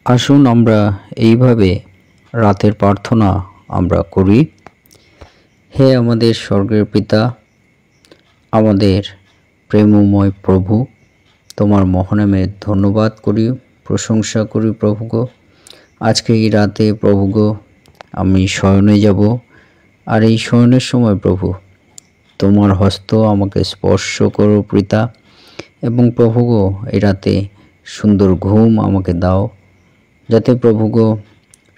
আসুন আমরা এইভাবে রাতের প্রার্থনা আমরা করি। হে আমাদের স্বর্গের পিতা, আমাদের প্রেমময় প্রভু, তোমার মহানামের ধন্যবাদ করি, প্রশংসা করি প্রভু গো। আজকে এই রাতে প্রভু গো আমি শয়নে যাব, আর এই শয়নের সময় প্রভু তোমার হস্ত আমাকে স্পর্শ করো পিতা, এবং প্রভু গো এই রাতে সুন্দর ঘুম আমাকে দাও, যাতে প্রভু গো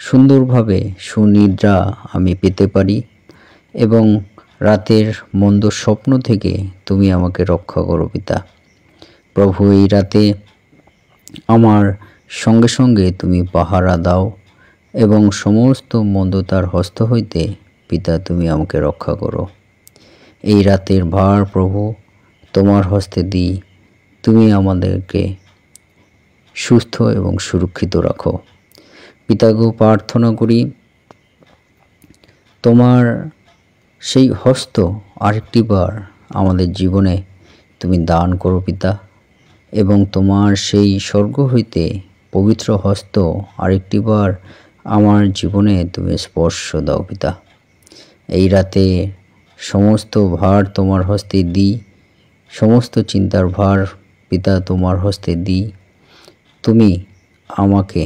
সুন্দরভাবে সুনিদ্রা আমি পেতে পারি, এবং রাতের মন্দ স্বপ্ন থেকে তুমি আমাকে রক্ষা করো পিতা। প্রভু এই রাতে আমার সঙ্গে সঙ্গে তুমি পাহারা দাও, এবং সমস্ত মন্দতার হস্ত হইতে পিতা তুমি আমাকে রক্ষা করো। এই রাতের ভার প্রভু তোমার হস্তে দিই, তুমি আমাদেরকে সুস্থ এবং সুরক্ষিত রাখো। পিতাগো প্রার্থনা করি তোমার সেই হস্ত আরেকটি বার আমাদের জীবনে তুমি দান করো পিতা, এবং তোমার সেই স্বর্গ হইতে পবিত্র হস্ত আরেকটি বার আমার জীবনে তুমি স্পর্শ দাও পিতা। এই রাতে সমস্ত ভার তোমার হস্তে দিই, সমস্ত চিন্তার ভার পিতা তোমার হস্তে দিই। তুমি আমাকে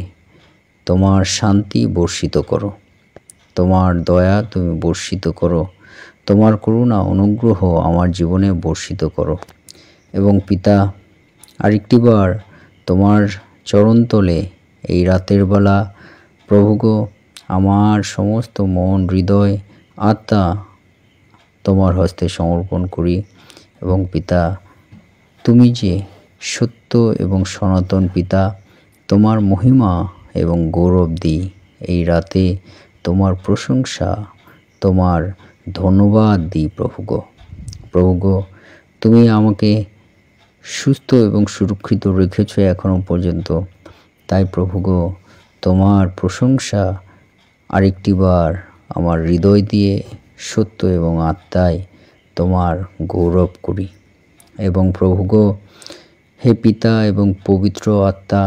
তোমার শান্তি বর্ষিত করো, তোমার দয়া তুমি বর্ষিত করো, তোমার করুণা অনুগ্রহ আমার জীবনে বর্ষিত করো। এবং পিতা আরেকটি বার তোমার চরণতলে এই রাতের বেলা প্রভু গো আমার সমস্ত মন, হৃদয়, আত্মা তোমার হস্তে সমর্পণ করি। এবং পিতা তুমি যে সত্য এবং সনাতন পিতা, তোমার মহিমা এবং গৌরব দিই এই রাতে, তোমার প্রশংসা, তোমার ধন্যবাদ দিই প্রভু গো। প্রভু গো তুমি আমাকে সুস্থ এবং সুরক্ষিত রেখেছ এখনো পর্যন্ত, তাই প্রভু গো তোমার প্রশংসা আরেকটি বার আমার হৃদয় দিয়ে সত্য এবং আত্মায় তোমার গৌরব করি। এবং প্রভু গো হে পিতা এবং পবিত্র আত্মা,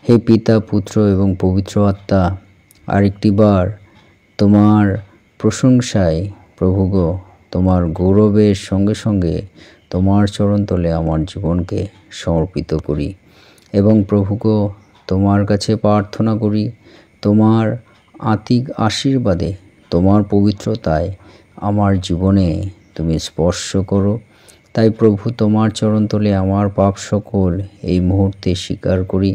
হে পিতা, পুত্র এবং পবিত্র আত্মা, আরেকটি বার তোমার প্রশংসায় প্রভু গো তোমার গৌরবের সঙ্গে সঙ্গে তোমার চরণতলে আমার জীবনকে সমর্পিত করি। এবং প্রভু গো তোমার কাছে প্রার্থনা করি তোমার আত্মিক আশীর্বাদে, তোমার পবিত্রতায় আমার জীবনে তুমি স্পর্শ করো। তাই প্রভু তোমার চরণতলে আমার পাপ সকল এই মুহূর্তে স্বীকার করি,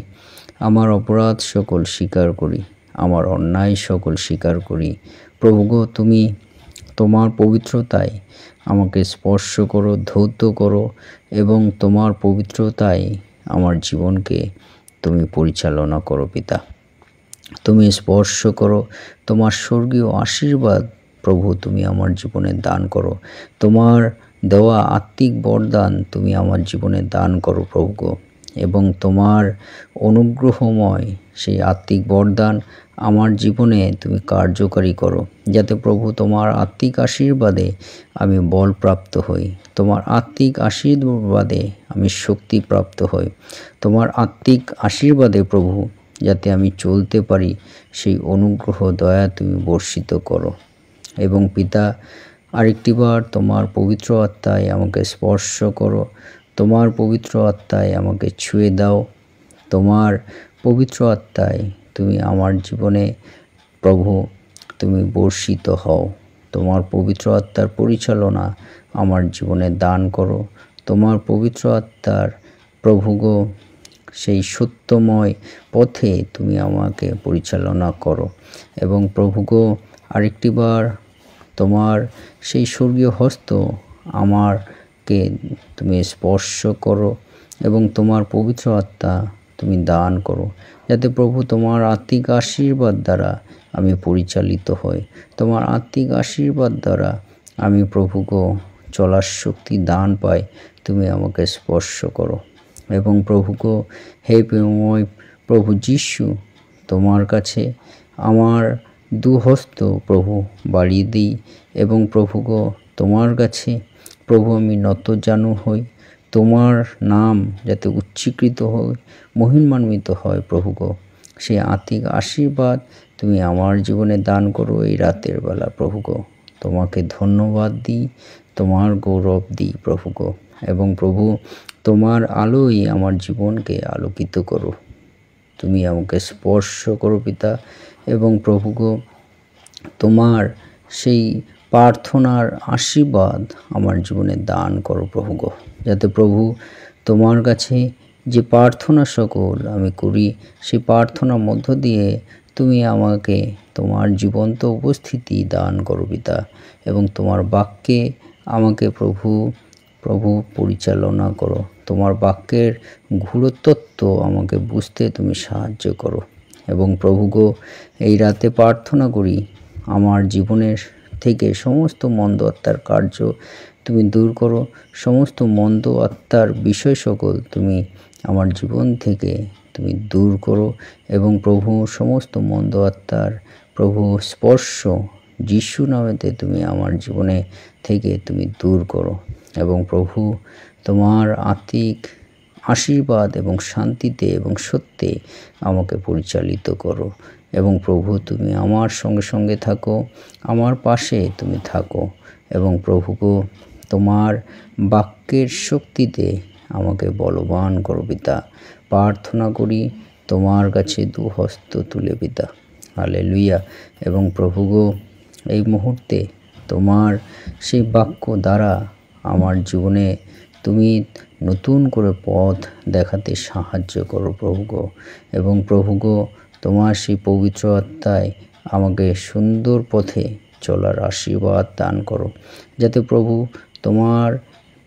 আমার অপরাধ সকল স্বীকার করি, আমার অন্যায় সকল স্বীকার করি। প্রভু গো তুমি তোমার পবিত্রতায় আমাকে স্পর্শ করো, ধৌত করো, এবং তোমার পবিত্রতায় আমার জীবনকে তুমি পরিচালনা করো পিতা। তুমি স্পর্শ করো, তোমার স্বর্গীয় আশীর্বাদ প্রভু তুমি আমার জীবনে দান করো, তোমার দেওয়া আত্মিক বরদান তুমি আমার জীবনে দান করো প্রভু গো। এবং তোমার অনুগ্রহময় সেই আত্মিক বরদান আমার জীবনে তুমি কার্যকারী করো, যাতে প্রভু তোমার আত্মিক আশীর্বাদে আমি বলপ্রাপ্ত হই, তোমার আত্মিক আশীর্বাদে আমি শক্তিপ্রাপ্ত হই, তোমার আত্মিক আশীর্বাদে প্রভু যাতে আমি চলতে পারি, সেই অনুগ্রহ দয়া তুমি বর্ষিত করো। এবং পিতা আরেকটি বার তোমার পবিত্র আত্মায় আমাকে স্পর্শ করো, তোমার পবিত্র আত্মায় আমাকে ছুঁয়ে দাও, তোমার পবিত্র আত্মায় তুমি আমার জীবনে প্রভু তুমি বর্ষিত হও, তোমার পবিত্র আত্মার পরিচালনা আমার জীবনে দান করো, তোমার পবিত্র আত্মার প্রভু গো সেই সত্যময় পথে তুমি আমাকে পরিচালনা করো। এবং প্রভু গো আরেকটি বার তোমার সেই স্বর্গীয় হস্ত আমাকে তুমি স্পর্শ করো, এবং তোমার পবিত্র আত্মা তুমি দান করো, যাতে প্রভু তোমার আত্মিক আশীর্বাদ দ্বারা আমি পরিচালিত হই, তোমার আত্মিক আশীর্বাদ দ্বারা আমি প্রভু গো চলার শক্তি দান পাই, তুমি আমাকে স্পর্শ করো। এবং প্রভু গো হে প্রেমময় প্রভু যিশু, তোমার কাছে আমার দুহস্ত প্রভু বাড়িয়ে দিই, এবং প্রভু গো তোমার কাছে প্রভু আমি নতজানু হই, তোমার নাম যাতে উচ্চীকৃত হয়, মহিমান্বিত হয় প্রভু গো। সেই আত্মিক আশীর্বাদ তুমি আমার জীবনে দান করো এই রাতের বেলা প্রভু গো। তোমাকে ধন্যবাদ দিই, তোমার গৌরব দিই প্রভু গো। এবং প্রভু, তোমার আলোই আমার জীবনকে আলোকিত করো। তুমি আমাকে স্পর্শ করো পিতা। এবং প্রভু গো, তোমার সেই প্রার্থনার আশীর্বাদ আমার জীবনে দান করো প্রভু গো। যাতে প্রভু, তোমার কাছে যে প্রার্থনা সকল আমি করি, সেই প্রার্থনার মধ্য দিয়ে তুমি আমাকে তোমার জীবন্ত উপস্থিতি দান করো পিতা। এবং তোমার বাক্যে আমাকে প্রভু পরিচালনা করো। তোমার বাক্যের গূঢ়তত্ত্ব আমাকে বুঝতে তুমি সাহায্য করো। এবং প্রভু গো, এই রাতে প্রার্থনা করি, আমার জীবনের থেকে সমস্ত মন্দ আত্মার কার্য তুমি দূর করো। সমস্ত মন্দ আত্মার বিষয় সকল তুমি আমার জীবন থেকে তুমি দূর করো। এবং প্রভু, সমস্ত মন্দ আত্মার প্রভু স্পর্শ যিশু নামেতে তুমি আমার জীবনে থেকে তুমি দূর করো। এবং প্রভু, তোমার আত্মিক আশীর্বাদ এবং শান্তিতে এবং সত্যে আমাকে পরিচালিত করো। এবং প্রভু, তুমি আমার সঙ্গে সঙ্গে থাকো, আমার পাশে তুমি থাকো। এবং প্রভু গো, তোমার বাক্যের শক্তিতে আমাকে বলবান করো পিতা। প্রার্থনা করি তোমার কাছে দুহস্ত তুলে পিতা। হালেলুয়া। এবং প্রভু গো, এই মুহূর্তে তোমার সেই বাক্য দ্বারা আমার জীবনে তুমি নতুন করে পথ দেখাতে সাহায্য করো প্রভু গো। এবং প্রভু গো, তোমার সেই পবিত্র আত্মায় আমাকে সুন্দর পথে চলার আশীর্বাদ দান করো। যাতে প্রভু, তোমার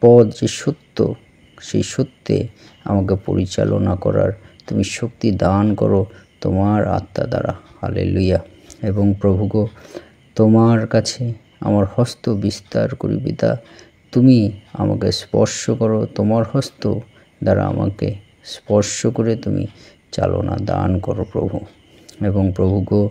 পথ যে সত্য, সেই সত্যে আমাকে পরিচালনা করার তুমি শক্তি দান করো তোমার আত্মা দ্বারা। হালেলুয়া। এবং প্রভু গো, তোমার কাছে আমার হস্ত বিস্তার করি পিতা। তুমি আমাকে স্পর্শ করো, তোমার হস্ত দ্বারা আমাকে স্পর্শ করে তুমি চালনা দান করো প্রভু। এবং প্রভু গো,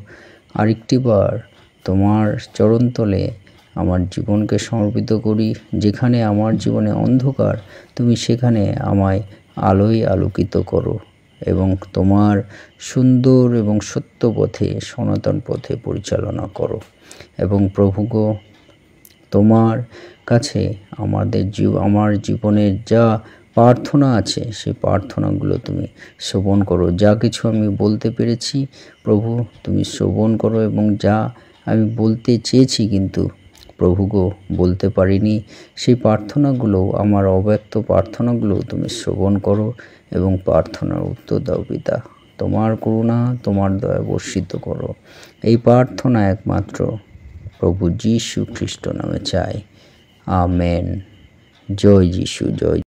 আরেকটিবার তোমার চরণতলে আমার জীবনকে সমর্পিত করি। যেখানে আমার জীবনে অন্ধকার, তুমি সেখানে আমায় আলোয় আলোকিত করো। এবং তোমার সুন্দর এবং সত্য পথে, সনাতন পথে পরিচালনা করো। এবং প্রভু গো, তোমার কাছে আমার জীবনের যা প্রার্থনা আছে, সেই প্রার্থনাগুলো তুমি শ্রবণ করো। যা কিছু আমি বলতে পেরেছি প্রভু, তুমি শ্রবণ করো। এবং যা আমি বলতে চেয়েছি কিন্তু প্রভু গো বলতে পারিনি, সেই প্রার্থনাগুলো, আমার অব্যক্ত প্রার্থনাগুলো তুমি শ্রবণ করো এবং প্রার্থনার উত্তর দাও পিতা। তোমার করুণা, তোমার দয়া বর্ষিত করো। এই প্রার্থনা একমাত্র প্রভু যীশু খ্রিস্ট নামে চাই। আমেন। জয় যীশু, জয়।